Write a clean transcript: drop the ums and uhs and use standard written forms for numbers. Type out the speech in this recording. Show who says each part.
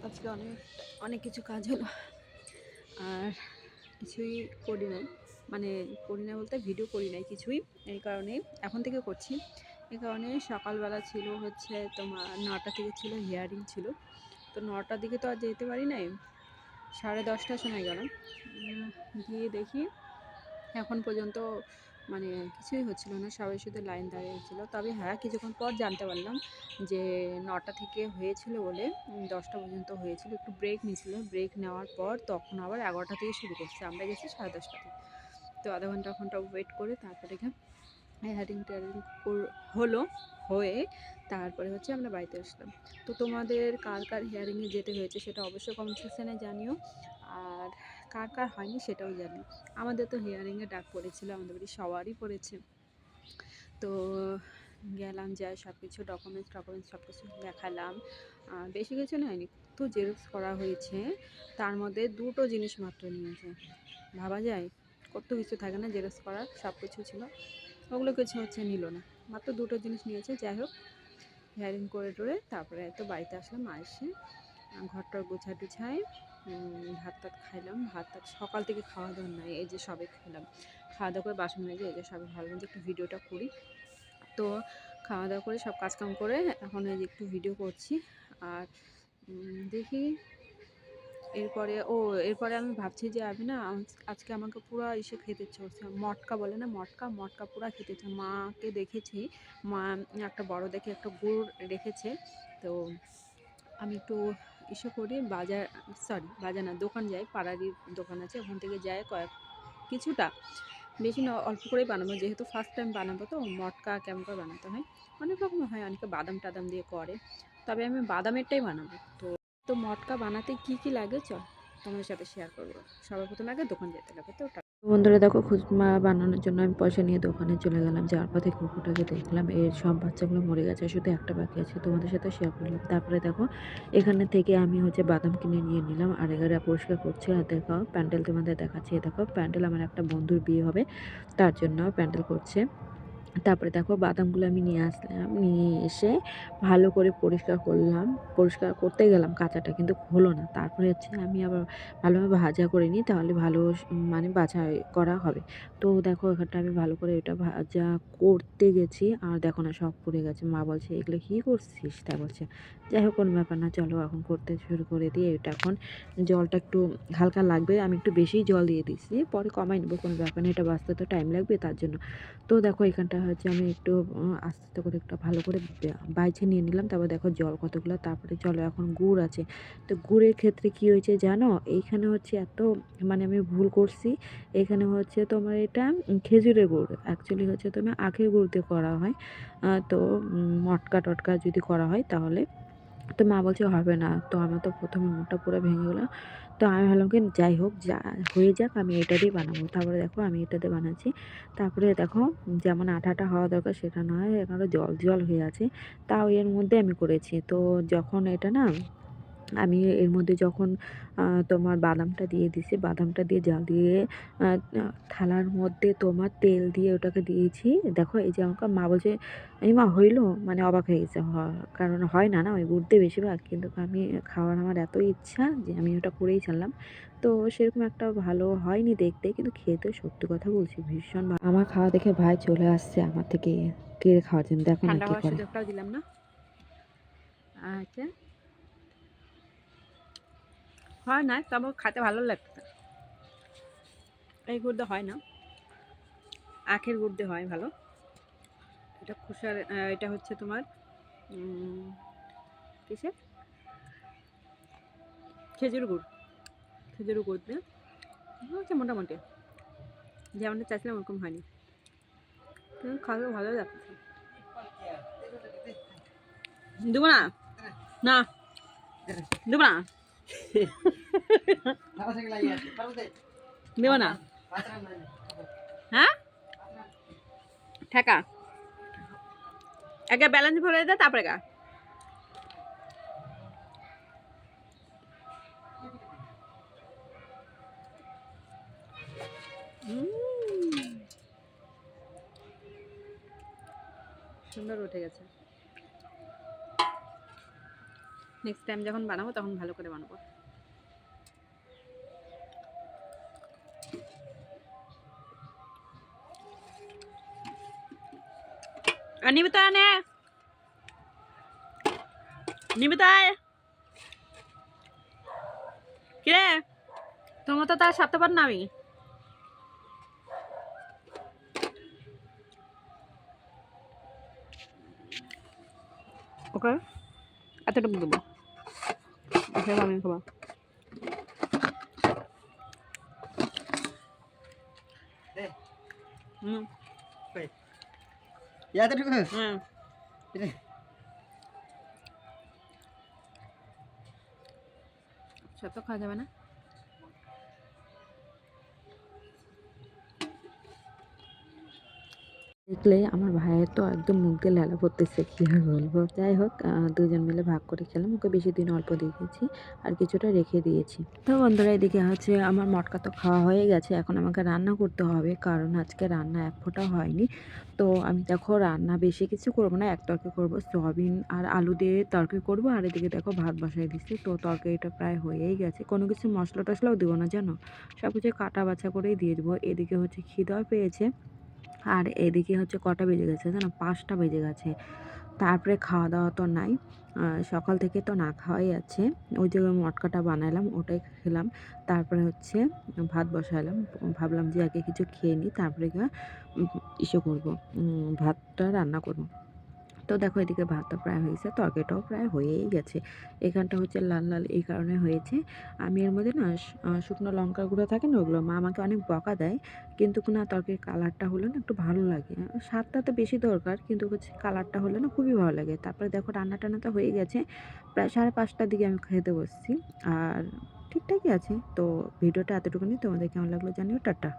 Speaker 1: আজকে অনেক অনেক কিছু কাজ হলো আর কিছুই করি নাই, মানে করি না বলতে ভিডিও করি নাই কিছুই। এই কারণে এখন থেকে করছি। এই কারণে সকালবেলা ছিল হচ্ছে তোমার 9টা থেকে ছিল হিয়ারিং ছিল, তো 9টার দিকে তো আর যেতে পারি নাই, 10:30টার সময় গেলাম। গিয়ে দেখি এখন পর্যন্ত মানে কিছুই হচ্ছিল না, সবাই শুধু লাইন দাঁড়িয়েছিল। তবে হ্যাঁ, কিছুক্ষণ পর জানতে পারলাম যে 9টা থেকে হয়েছিল বলে 10টা পর্যন্ত হয়েছিল, একটু ব্রেক নিয়েছিল। ব্রেক নেওয়ার পর তখন আবার 11টা থেকে শুরু করছে, আমরা গেছি 10:30টা থেকে। তো আধা ঘন্টা ওয়েট করে তারপরে হেয়ারিং টেয়ারিং হলো, হয়ে তারপরে হচ্ছে আমরা বাড়িতে আসলাম। তো তোমাদের কার কার হিয়ারিংয়ে যেতে হয়েছে সেটা অবশ্যই কমেন্ট সেকশানে জানিও, আর কার কার হয়নি সেটাও জানি। আমাদের তো হিয়ারিংয়ে ডাক পড়েছিল, আমাদের বাড়ি সবারই পড়েছে। তো গেলাম, যাই সব কিছু ডকুমেন্টস সব কিছু দেখালাম। বেশি কিছু হয়নি, তো জেরক্স করা হয়েছে, তার মধ্যে 2টো জিনিস মাত্র নিয়েছে। ভাবা যায় কত কিছু থাকে না জেরক্স করার, সব কিছু ছিল, ওগুলো কিছু হচ্ছে নিল না, মাত্র 2টো জিনিস নিয়েছে। যাই হোক, হিয়ারিং করে টোরে তারপরে তো বাড়িতে আসলাম। এসে ঘরটার গুছাই ভাত টাত খাইলাম। ভাত টাত সকাল থেকে খাওয়া দাওয়া নাই, এই যে সবে খেলাম। খাওয়া দাওয়া করে বাসন মেজে এই যে সবে ভাবলাম যে একটু ভিডিওটা করি। তো খাওয়া দাওয়া করে সব কাজকাম করে এখন এই যে একটু ভিডিও করছি। আর দেখি এরপরে আমি ভাবছি যে আমি না আজকে আমাকে পুরো ইসে খেতে ইচ্ছে করছে, মটকা বলে না, মটকা পুরো খেতে ইচ্ছে। মাকে দেখেছি, মা একটা বড় দেখে একটা গুড় রেখেছে। তো আমি একটু ইসে করি, বাজার না, দোকান যাই, পাড়ারই দোকান আছে, ওখান থেকে যাই কিছুটা, বেশি না, অল্প করেই বানাবো, যেহেতু ফার্স্ট টাইম বানাবো। তো মটকা কেমন করে বানাতে হয়, অনেক রকম হয়, অনেকে বাদাম টাদাম দিয়ে করে, তবে আমি বাদামেরটাই বানাবো। তো তো মটকা বানাতে কি কি লাগে চল তোমার সাথে শেয়ার করবো। সবার প্রথমে আগে দোকান যেতে লাগে। তো বন্ধুরা দেখো, খুচমা বানানোর জন্য আমি পয়সা নিয়ে দোকানে চলে গেলাম। যাওয়ার পথে কুকুরটাকে দেখলাম, এর সব বাচ্চাগুলো মরে গেছে, শুধু একটা বাকি আছে, তোমাদের সাথে শেয়ার করলাম। তারপরে দেখো, এখানে থেকে আমি হচ্ছে বাদাম কিনে নিয়ে নিলাম, আর এগারে পরিষ্কার করছে। আর দেখো প্যান্ডেল তোমাদের দেখাচ্ছে, দেখো প্যান্ডেল, আমার একটা বন্ধুর বিয়ে হবে, তার জন্য প্যান্ডেল করছে। তারপরে দেখো বাদামগুলো আমি নিয়ে আসলাম, নিয়ে এসে ভালো করে পরিষ্কার করলাম। পরিষ্কার করতে গেলাম, কাঁচাটা কিন্তু হলো না। তারপরে হচ্ছে আমি আবার ভালোভাবে ভাজা করে নিই, তাহলে ভালো মানে বাছাই করা হবে। তো দেখো এখানটা আমি ভালো করে এটা ভাজা করতে গেছি, আর দেখো না সব পুড়ে গেছে। মা বলছে এগুলো কী করছিস, তাই বলছে। যাই হোক, কোনো ব্যাপার না, চলো এখন করতে শুরু করে দিয়ে। এটা এখন জলটা একটু হালকা লাগবে, আমি একটু বেশি জল দিয়ে দিচ্ছি, পরে কমাই নেবো, কোনো ব্যাপার না, এটা বাঁচতে তো টাইম লাগবে তার জন্য। তো দেখো এখানটা হচ্ছে আমি একটু আস্তে আস্তে করে একটু ভালো করে বাইছে নিয়ে নিলাম। তারপর দেখো জল কতগুলো। তারপরে চলো, এখন গুড় আছে। তো গুড়ের ক্ষেত্রে কি হয়েছে জানো, এইখানে হচ্ছে এত মানে আমি ভুল করছি। এখানে হচ্ছে তোমার এটা খেজুরের গুড়, অ্যাকচুয়ালি হচ্ছে তোমার আখের গুড় দিয়ে করা হয়। তো মটকা টটকা যদি করা হয় তাহলে, তো মা বলছে হবে না। তো আমার তো প্রথমে মুখটা পুরো ভেঙে গেলো। তো আমি ভাবলাম কি যাই হোক, যা হয়ে যাক, আমি এটা দিয়ে বানাবো। তারপরে দেখো আমি এটা দিয়ে বানাচ্ছি। তারপরে দেখো যেমন আঠাটা হওয়া দরকার সেটা নয়, এখানে জল জল হয়ে আছে, তাও এর মধ্যে আমি করেছি। তো যখন এটা না, আমি এর মধ্যে যখন তোমার বাদামটা দিয়ে দিছি, বাদামটা দিয়ে জাল দিয়ে থালার মধ্যে তোমার তেল দিয়ে ওটাকে দিয়েছি। দেখো এই যে আমাকে মা বলছে, এই মা হইলো, মানে অবাক হয়ে গেছে, কারণ হয় না না ওই গুড়তে বেশিরভাগ, কিন্তু আমি খাওয়ার আমার এত ইচ্ছা যে আমি ওটা করেই ছাড়লাম। তো সেরকম একটা ভালো হয়নি দেখতে, কিন্তু খেতে সত্যি কথা বলছি ভীষণ ভালো। আমার খাওয়া দেখে ভাই চলে আসছে আমার থেকে কেড়ে খাওয়ার জন্য, দেখো না কি করে। সুযোগটাও দিলাম না। আচ্ছা, হয় না, তবে খেতে ভালো লাগছে। এই গুড় দিয়ে হয় না, আখের গুড় দিয়ে হয় ভালো। এটা খোসার, এটা হচ্ছে তোমার কিসের, খেজুর গুড়। খেজুর গুড় দিয়ে হচ্ছে মোটামুটি যেমনটা চাইছিলাম ওরকম হয়নি, কিন্তু খাওয়া ভালো লাগছে। দেবো না, না দেবো না, দেবো না, হ্যাঁ ঠেকা একে ব্যালেন্স ভরে দে, তারপরে গা সুন্দর উঠে গেছে। নেক্সট টাইম যখন বানাবো তখন ভালো করে বানাবো। নিবিতা নে, নিবিতা কিরে, তোর মতো তার সাথে পার না আমি। ওকে এতটুকু দেবো, আমি খাবো। হুম হুম সব তো খাওয়া যাবে না। দেখলে আমার ভাইয়ের তো একদম মুখ দিয়ে লালা পড়তেছে, কি আর বলবো। যাই হোক, দুজন মিলে ভাগ করে খেলাম। ওকে বেশি দিন অল্প দিয়েছি আর কিছুটা রেখে দিয়েছি। তো বন্ধুরা, এদিকে হচ্ছে আমার মটকা তো খাওয়া হয়ে গেছে। এখন আমাকে রান্না করতে হবে, কারণ আজকে রান্না এক ফোঁটাও হয়নি। তো আমি দেখো রান্না বেশি কিছু করবো না, এক তরকারি করবো, সয়াবিন আর আলু দিয়ে তরকারি করবো। আর এদিকে দেখো ভাত বসাই দিচ্ছি। তো তরকারিটা প্রায় হয়েই গেছে, কোনো কিছু মশলা টশলাও দেবো না জানো, সব কিছু কাটা বাছা করেই দিয়ে দেবো। এদিকে হচ্ছে খিদাও পেয়েছে, আর এদিকে হচ্ছে কটা বেজে গেছে জানো, 5টা বেজে গেছে। তারপরে খাওয়া দাওয়া তো নাই, সকাল থেকে তো না খাওয়াই আছে। ওই যে মটকাটা বানালাম ওটাই খেলাম, তারপরে হচ্ছে ভাত বসালাম। ভাবলাম যে আগে কিছু খেয়ে নিই, তারপরে ইসে করবো, ভাতটা রান্না করবো। তো দেখো এদিকে ভাতটা প্রায় হয়েছে, তরকারিটাও প্রায় হয়েই গেছে। এখানটা হচ্ছে লাল লাল এই কারণে হয়েছে, আমি এর মধ্যে না শুকনো লঙ্কার গুঁড়ো থাকে না, ওগুলো মা আমাকে অনেক বকা দেয়, কিন্তু না তরকারির কালারটা হলে না একটু ভালো লাগে। স্বাদটা তো বেশি দরকার, কিন্তু হচ্ছে কালারটা হলে না খুবই ভালো লাগে। তারপরে দেখো রান্না টান্না তো হয়ে গেছে, প্রায় 5:30টার দিকে আমি খেতে বসছি। আর ঠিকঠাকই আছে। তো ভিডিওটা এতটুকুনি, তোমাদের কেমন লাগলো জানিও। টাটা।